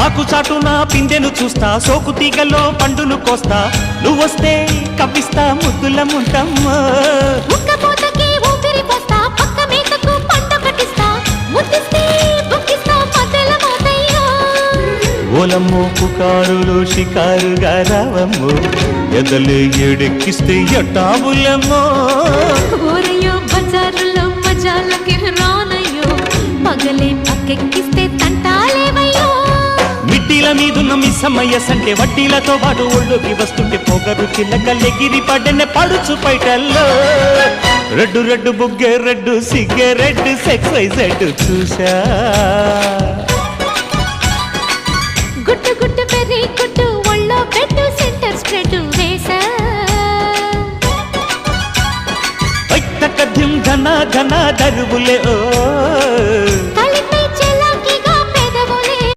ఆకు చాటున పిందెను చూస్తా, సోకు తీగలో పండును కోస్తా, నువ్వొస్తే కప్పిస్తా ముద్దుల ముంటమ్మా. ఉక్కపోతకి ఊపిరి పోస్తా, పక్క మేకకు పంట కట్టిస్తా, ముద్దిస్తే బుక్కిస్తా మధ్యల మోతయ్యో. ఓలమ్మో పుకారులో షికారుగా రావమ్మో, ఎదలు ఎడెక్కిస్తే ఎట్టాబులమ్మో. ఊరయ్యో బజారులో మజాలకి రానయ్యో, పగలే పక్కెక్కిస్తే తంటాలేవయ్యో. మిట్టిల మీదున్న మిస్సమ్మయ్య సంటే వడ్డీలతో పాటు ఒళ్ళోకి వస్తుంటే పొగరు చిల్లకల్లెగిరి పడ్డనే పడుచు పైటల్లో. రెడ్డు రెడ్డు బుగ్గే రెడ్డు సిగ్గే రెడ్డు సెక్సైజెడ్ చూసా. గుట్టు గుట్టు పెరి గుట్టు ఒళ్ళో పెట్టు సెంటర్ స్ప్రెడ్ వేసా. ఘన ఘన దరువులే ఓ